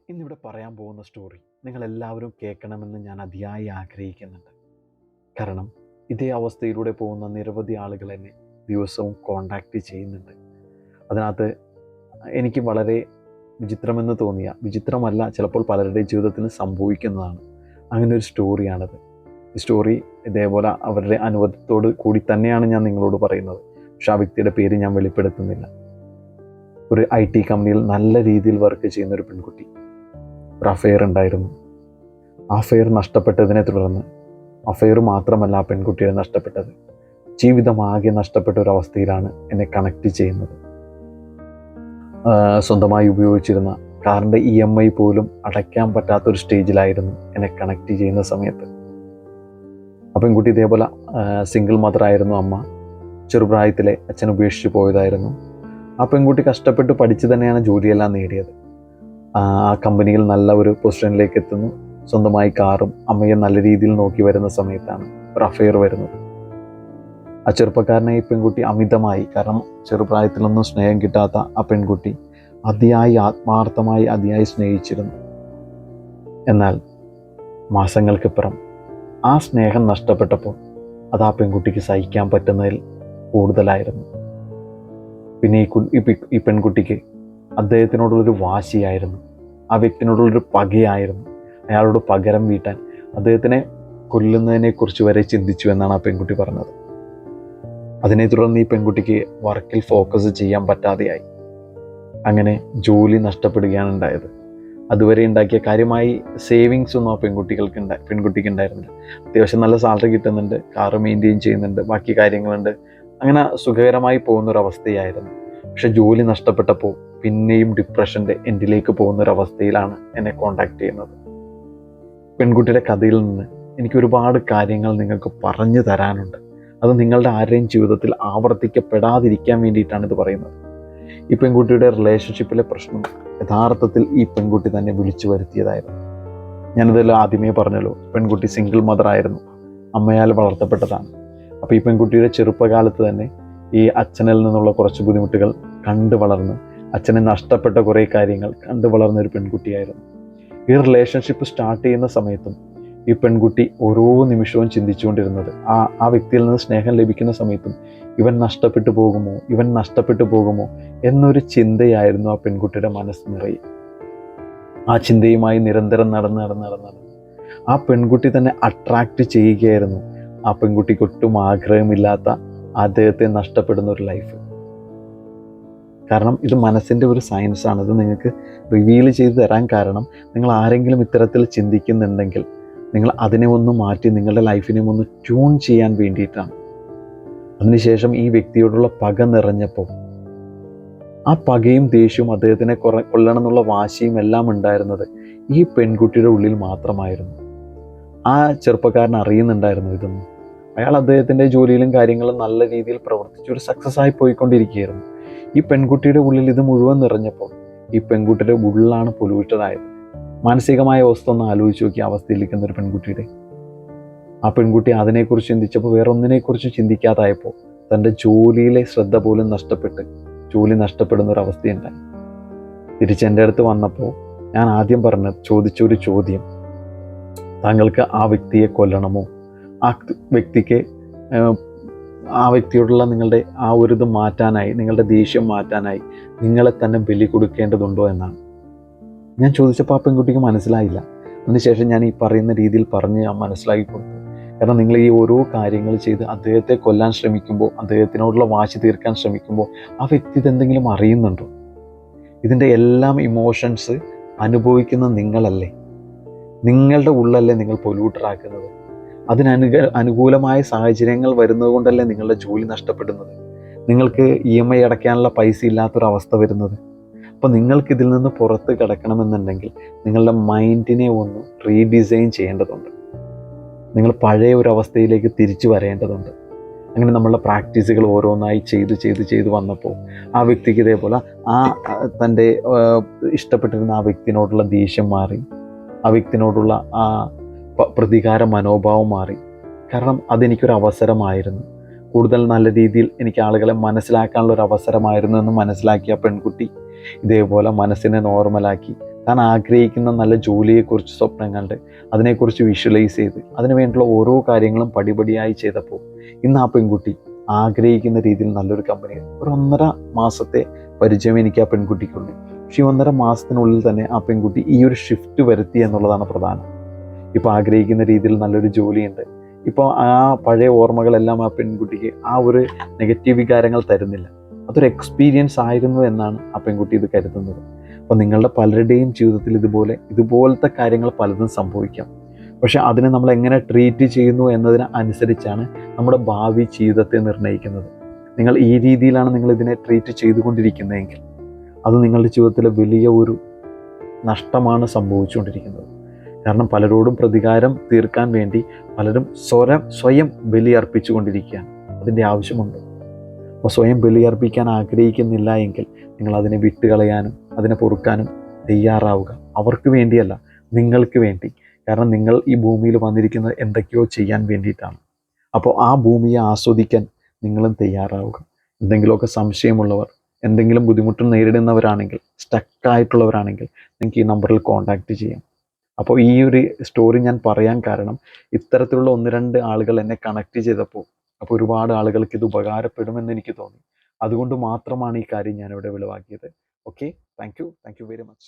ഇന്നിവിടെ പറയാൻ പോകുന്ന സ്റ്റോറി നിങ്ങളെല്ലാവരും കേൾക്കണമെന്ന് ഞാൻ അതിയായി ആഗ്രഹിക്കുന്നുണ്ട്. കാരണം ഇതേ അവസ്ഥയിലൂടെ പോകുന്ന നിരവധി ആളുകൾ എന്നെ ദിവസവും കോണ്ടാക്റ്റ് ചെയ്യുന്നുണ്ട്. അതിനകത്ത് എനിക്ക് വളരെ വിചിത്രമെന്ന് തോന്നിയ, വിചിത്രമല്ല, ചിലപ്പോൾ പലരുടെയും ജീവിതത്തിൽ സംഭവിക്കുന്നതാണ്, അങ്ങനെ ഒരു സ്റ്റോറിയാണത്. ഈ സ്റ്റോറി ഇതേപോലെ അവരുടെ അനുഭവത്തോട് കൂടി തന്നെയാണ് ഞാൻ നിങ്ങളോട് പറയുന്നത്. പക്ഷെ ആ വ്യക്തിയുടെ പേര് ഞാൻ വെളിപ്പെടുത്തുന്നില്ല. ഒരു IT കമ്പനിയിൽ നല്ല രീതിയിൽ വർക്ക് ചെയ്യുന്ന ഒരു പെൺകുട്ടി, ഒരു അഫെയർ ഉണ്ടായിരുന്നു. ആ അഫെയർ നഷ്ടപ്പെട്ടതിനെ തുടർന്ന്, അഫെയർ മാത്രമല്ല ആ പെൺകുട്ടിയെ നഷ്ടപ്പെട്ടത്, ജീവിതമാകെ നഷ്ടപ്പെട്ട ഒരു അവസ്ഥയിലാണ് എന്നെ കണക്ട് ചെയ്യുന്നത്. സ്വന്തമായി ഉപയോഗിച്ചിരുന്ന കാറിൻ്റെ EMI പോലും അടയ്ക്കാൻ പറ്റാത്തൊരു സ്റ്റേജിലായിരുന്നു എന്നെ കണക്ട് ചെയ്യുന്ന സമയത്ത്. ആ പെൺകുട്ടി ഇതേപോലെ സിംഗിൾ മദറായിരുന്നു. അമ്മ ചെറുപ്രായത്തിലെ അച്ഛൻ ഉപേക്ഷിച്ച് പോയതായിരുന്നു. ആ പെൺകുട്ടി കഷ്ടപ്പെട്ട് പഠിച്ച് തന്നെയാണ് ജോലിയെല്ലാം നേടിയത്. ആ കമ്പനിയിൽ നല്ല ഒരു പൊസിഷനിലേക്ക് എത്തുന്നു. സ്വന്തമായി കാറും അമ്മയെ നല്ല രീതിയിൽ നോക്കി വരുന്ന സമയത്താണ് ഒരു അഫെയർ വരുന്നത്. ആ ചെറുപ്പക്കാരനെ ഈ പെൺകുട്ടി അമിതമായി, കാരണം ചെറുപ്രായത്തിലൊന്നും സ്നേഹം കിട്ടാത്ത ആ പെൺകുട്ടി അതിയായി ആത്മാർത്ഥമായി അതിയായി സ്നേഹിച്ചിരുന്നു. എന്നാൽ മാസങ്ങൾക്കിപ്പുറം ആ സ്നേഹം നഷ്ടപ്പെട്ടപ്പോൾ അത് ആ പെൺകുട്ടിക്ക് സഹിക്കാൻ പറ്റുന്നതിൽ കൂടുതലായിരുന്നു. പിന്നെ ഈ പെൺകുട്ടിക്ക് അദ്ദേഹത്തിനോടുള്ളൊരു വാശിയായിരുന്നു, ആ വ്യക്തിനോടുള്ളൊരു പകയായിരുന്നു. അയാളോട് പകരം വീട്ടാൻ അദ്ദേഹത്തിനെ കൊല്ലുന്നതിനെക്കുറിച്ച് വരെ ചിന്തിച്ചു എന്നാണ് ആ പെൺകുട്ടി പറഞ്ഞത്. അതിനെ തുടർന്ന് ഈ പെൺകുട്ടിക്ക് വർക്കിൽ ഫോക്കസ് ചെയ്യാൻ പറ്റാതെയായി. അങ്ങനെ ജോലി നഷ്ടപ്പെടുകയാണ് ഉണ്ടായത്. അതുവരെ ഉണ്ടാക്കിയ കാര്യമായി സേവിങ്സ് ഒന്നും ആ പെൺകുട്ടിക്ക് ഉണ്ടായിരുന്നില്ല. അത്യാവശ്യം നല്ല സാലറി കിട്ടുന്നുണ്ട്, കാറ് മെയിൻറ്റെയിൻ ചെയ്യുന്നുണ്ട്, ബാക്കി കാര്യങ്ങളുണ്ട്, അങ്ങനെ സുഖകരമായി പോകുന്നൊരവസ്ഥയായിരുന്നു. പക്ഷെ ജോലി നഷ്ടപ്പെട്ടപ്പോൾ പിന്നെയും ഡിപ്രഷൻ്റെ എൻഡിലേക്ക് പോകുന്നൊരവസ്ഥയിലാണ് എന്നെ കോണ്ടാക്ട് ചെയ്യുന്നത്. പെൺകുട്ടിയുടെ കഥയിൽ നിന്ന് എനിക്ക് ഒരുപാട് കാര്യങ്ങൾ നിങ്ങൾക്ക് പറഞ്ഞു തരാനുണ്ട്. അത് നിങ്ങളുടെ ആരുടെയും ജീവിതത്തിൽ ആവർത്തിക്കപ്പെടാതിരിക്കാൻ വേണ്ടിയിട്ടാണ് ഇത് പറയുന്നത്. ഈ പെൺകുട്ടിയുടെ റിലേഷൻഷിപ്പിലെ പ്രശ്നം യഥാർത്ഥത്തിൽ ഈ പെൺകുട്ടി തന്നെ വിളിച്ചു വരുത്തിയതായിരുന്നു. ഞാനിതെല്ലാം ആദ്യമേ പറഞ്ഞല്ലോ, പെൺകുട്ടി സിംഗിൾ മദറായിരുന്നു, അമ്മയാൽ വളർത്തപ്പെട്ടതാണ്. അപ്പോൾ ഈ പെൺകുട്ടിയുടെ ചെറുപ്പകാലത്ത് തന്നെ ഈ അച്ഛനിൽ നിന്നുള്ള കുറച്ച് ബുദ്ധിമുട്ടുകൾ കണ്ടു വളർന്ന്, അച്ഛനെ നഷ്ടപ്പെട്ട കുറേ കാര്യങ്ങൾ കണ്ടു വളർന്ന ഒരു പെൺകുട്ടിയായിരുന്നു. ഈ റിലേഷൻഷിപ്പ് സ്റ്റാർട്ട് ചെയ്യുന്ന സമയത്തും ഈ പെൺകുട്ടി ഓരോ നിമിഷവും ചിന്തിച്ചുകൊണ്ടിരുന്നത്, ആ വ്യക്തിയിൽ നിന്ന് സ്നേഹം ലഭിക്കുന്ന സമയത്തും ഇവൻ നഷ്ടപ്പെട്ടു പോകുമോ എന്നൊരു ചിന്തയായിരുന്നു ആ പെൺകുട്ടിയുടെ മനസ്സ് നിറയെ. ആ ചിന്തയുമായി നിരന്തരം നടന്ന് ആ പെൺകുട്ടി തന്നെ അട്രാക്റ്റ് ചെയ്യുകയായിരുന്നു ആ പെൺകുട്ടിക്ക് ഒട്ടും ആഗ്രഹമില്ലാത്ത അദ്ദേഹത്തെ നഷ്ടപ്പെടുന്ന ഒരു ലൈഫ്. കാരണം ഇത് മനസ്സിൻ്റെ ഒരു സയൻസാണ്. ഇത് നിങ്ങൾക്ക് റിവീൽ ചെയ്ത് തരാൻ കാരണം, നിങ്ങൾ ആരെങ്കിലും ഇത്തരത്തിൽ ചിന്തിക്കുന്നുണ്ടെങ്കിൽ നിങ്ങൾ അതിനെ ഒന്ന് മാറ്റി നിങ്ങളുടെ ലൈഫിനെ ഒന്ന് ട്യൂൺ ചെയ്യാൻ വേണ്ടിയിട്ടാണ്. അതിനുശേഷം ഈ വ്യക്തിയോടുള്ള പക നിറഞ്ഞപ്പോൾ ആ പകയും ദേഷ്യവും അദ്ദേഹത്തിനെ കൊല്ലണം എന്നുള്ള വാശിയും എല്ലാം ഉണ്ടായിരുന്നത് ഈ പെൺകുട്ടിയുടെ ഉള്ളിൽ മാത്രമായിരുന്നു. ആ ചെറുപ്പക്കാരൻ അറിയുന്നുണ്ടായിരുന്നു ഇതൊന്നും. അയാൾ അദ്ദേഹത്തിൻ്റെ ജോലിയിലും കാര്യങ്ങളും നല്ല രീതിയിൽ പ്രവർത്തിച്ച് ഒരു സക്സസ് ആയി പോയിക്കൊണ്ടിരിക്കുകയായിരുന്നു. ഈ പെൺകുട്ടിയുടെ ഉള്ളിൽ ഇത് മുഴുവൻ നിറഞ്ഞപ്പോൾ ഈ പെൺകുട്ടിയുടെ ഉള്ളിലാണ് പൊല്യൂട്ടഡ് ആയത്. മാനസികമായ അവസ്ഥ ഒന്ന് ആലോചിച്ച് നോക്കിയ അവസ്ഥയിലിരിക്കുന്ന ഒരു പെൺകുട്ടിയുടെ, ആ പെൺകുട്ടി അതിനെക്കുറിച്ച് ചിന്തിച്ചപ്പോൾ വേറെ ഒന്നിനെക്കുറിച്ച് ചിന്തിക്കാതായപ്പോൾ തൻ്റെ ജോലിയിലെ ശ്രദ്ധ പോലും ജോലി നഷ്ടപ്പെടുന്ന ഒരു അവസ്ഥയുണ്ടായി. തിരിച്ചെൻ്റെ അടുത്ത് വന്നപ്പോൾ ഞാൻ ആദ്യം ചോദിച്ചൊരു ചോദ്യം, താങ്കൾക്ക് ആ വ്യക്തിയെ കൊല്ലണമോ, ആ വ്യക്തിയോടുള്ള നിങ്ങളുടെ ആ ഒരു ഇത് മാറ്റാനായി, നിങ്ങളുടെ ദേഷ്യം മാറ്റാനായി നിങ്ങളെ തന്നെ ബലി കൊടുക്കേണ്ടതുണ്ടോ എന്നാണ് ഞാൻ ചോദിച്ചപ്പോൾ. ആ പെൺകുട്ടിക്ക് മനസ്സിലായില്ല. അതിനുശേഷം ഞാൻ ഈ പറയുന്ന രീതിയിൽ പറഞ്ഞ് ഞാൻ മനസ്സിലാക്കി കൊടുത്തു. കാരണം നിങ്ങൾ ഈ ഓരോ കാര്യങ്ങൾ ചെയ്ത് അദ്ദേഹത്തെ കൊല്ലാൻ ശ്രമിക്കുമ്പോൾ, അദ്ദേഹത്തിനോടുള്ള വാശി തീർക്കാൻ ശ്രമിക്കുമ്പോൾ ആ വ്യക്തി ഇതെന്തെങ്കിലും അറിയുന്നുണ്ടോ? ഇതിൻ്റെ എല്ലാം ഇമോഷൻസ് അനുഭവിക്കുന്ന നിങ്ങളല്ലേ, നിങ്ങളുടെ ഉള്ളല്ലേ നിങ്ങൾ പൊല്യൂട്ടറാക്കുന്നത്. അനുകൂലമായ സാഹചര്യങ്ങൾ വരുന്നത് കൊണ്ടല്ലേ നിങ്ങളുടെ ജോലി നഷ്ടപ്പെടുന്നത്, നിങ്ങൾക്ക് EMI അടയ്ക്കാനുള്ള പൈസ ഇല്ലാത്തൊരവസ്ഥ വരുന്നത്. അപ്പോൾ നിങ്ങൾക്കിതിൽ നിന്ന് പുറത്ത് കിടക്കണമെന്നുണ്ടെങ്കിൽ നിങ്ങളുടെ മൈൻഡിനെ ഒന്ന് റീഡിസൈൻ ചെയ്യേണ്ടതുണ്ട്. നിങ്ങൾ പഴയ ഒരു അവസ്ഥയിലേക്ക് തിരിച്ചു വരേണ്ടതുണ്ട്. അങ്ങനെ നമ്മളുടെ പ്രാക്ടീസുകൾ ഓരോന്നായി ചെയ്ത് വന്നപ്പോൾ ആ വ്യക്തിക്ക് ഇതേപോലെ തൻ്റെ ഇഷ്ടപ്പെട്ടിരുന്ന ആ വ്യക്തിനോടുള്ള ദേഷ്യം മാറി, ആ വ്യക്തിനോടുള്ള ആ പ്രതികാര മനോഭാവം മാറി. കാരണം അതെനിക്കൊരു അവസരമായിരുന്നു, കൂടുതൽ നല്ല രീതിയിൽ എനിക്ക് ആളുകളെ മനസ്സിലാക്കാനുള്ള ഒരു അവസരമായിരുന്നു എന്ന് മനസ്സിലാക്കിയ പെൺകുട്ടി ഇതേപോലെ മനസ്സിനെ നോർമലാക്കി താൻ ആഗ്രഹിക്കുന്ന നല്ല ജോലിയെക്കുറിച്ച് സ്വപ്നം കണ്ട് അതിനെക്കുറിച്ച് വിഷ്വലൈസ് ചെയ്ത് അതിനു വേണ്ടിയുള്ള ഓരോ കാര്യങ്ങളും പടിപടിയായി ചെയ്തപ്പോൾ ഇന്ന് ആ പെൺകുട്ടി ആഗ്രഹിക്കുന്ന രീതിയിൽ നല്ലൊരു കമ്പനി, ഒരു 1.5 മാസത്തെ പരിചയം എനിക്ക് ആ പെൺകുട്ടിക്കുണ്ട്. പക്ഷേ ഈ 1.5 മാസത്തിനുള്ളിൽ തന്നെ ആ പെൺകുട്ടി ഈ ഒരു ഷിഫ്റ്റ് വരുത്തി എന്നുള്ളതാണ് പ്രധാനം. ഇപ്പോൾ ആഗ്രഹിക്കുന്ന രീതിയിൽ നല്ലൊരു ജോലിയുണ്ട്. ഇപ്പോൾ ആ പഴയ ഓർമ്മകളെല്ലാം ആ പെൺകുട്ടിക്ക് ആ ഒരു നെഗറ്റീവ് വികാരങ്ങൾ തരുന്നില്ല. അതൊരു എക്സ്പീരിയൻസ് ആയിരുന്നു എന്നാണ് ആ പെൺകുട്ടി ഇത് കരുതുന്നത്. അപ്പോൾ നിങ്ങളുടെ പലരുടെയും ജീവിതത്തിൽ ഇതുപോലത്തെ കാര്യങ്ങൾ പലതും സംഭവിക്കാം. പക്ഷെ അതിനെ നമ്മൾ എങ്ങനെ ട്രീറ്റ് ചെയ്യുന്നു എന്നതിന് അനുസരിച്ചാണ് നമ്മുടെ ഭാവി ജീവിതത്തെ നിർണ്ണയിക്കുന്നത്. നിങ്ങൾ ഈ രീതിയിലാണ് നിങ്ങൾ ഇതിനെ ട്രീറ്റ് ചെയ്തുകൊണ്ടിരിക്കുന്നതെങ്കിൽ അത് നിങ്ങളുടെ ജീവിതത്തിലെ വലിയ ഒരു നഷ്ടമാണ് സംഭവിച്ചുകൊണ്ടിരിക്കുന്നത്. കാരണം പലരോടും പ്രതികാരം തീർക്കാൻ വേണ്ടി പലരും സ്വയം ബലിയർപ്പിച്ചുകൊണ്ടിരിക്കുകയാണ്. അതിൻ്റെ ആവശ്യമുണ്ട്. അപ്പോൾ സ്വയം ബലിയർപ്പിക്കാൻ ആഗ്രഹിക്കുന്നില്ല എങ്കിൽ നിങ്ങൾ അതിനെ വിട്ടുകളയാനും അതിനെ പൊറുക്കാനും തയ്യാറാവുക. അവർക്ക് വേണ്ടിയല്ല, നിങ്ങൾക്ക് വേണ്ടി. കാരണം നിങ്ങൾ ഈ ഭൂമിയിൽ വന്നിരിക്കുന്നത് എന്തൊക്കെയോ ചെയ്യാൻ വേണ്ടിയിട്ടാണ്. അപ്പോൾ ആ ഭൂമിയെ ആസ്വദിക്കാൻ നിങ്ങളും തയ്യാറാവുക. എന്തെങ്കിലുമൊക്കെ സംശയമുള്ളവർ, എന്തെങ്കിലും ബുദ്ധിമുട്ട് നേരിടുന്നവരാണെങ്കിൽ, സ്റ്റക്കായിട്ടുള്ളവരാണെങ്കിൽ നിങ്ങൾക്ക് ഈ നമ്പറിൽ കോൺടാക്റ്റ് ചെയ്യാം. അപ്പോൾ ഈ ഒരു സ്റ്റോറി ഞാൻ പറയാൻ കാരണം ഇത്തരത്തിലുള്ള 1-2 ആളുകൾ എന്നെ കണക്ട് ചെയ്തപ്പോൾ അപ്പോൾ ഒരുപാട് ആളുകൾക്ക് ഇത് ഉപകാരപ്പെടുമെന്ന് എനിക്ക് തോന്നി. അതുകൊണ്ട് മാത്രമാണ് ഈ കാര്യം ഞാനിവിടെ വെളിവാക്കിയത്. Okay, thank you very much.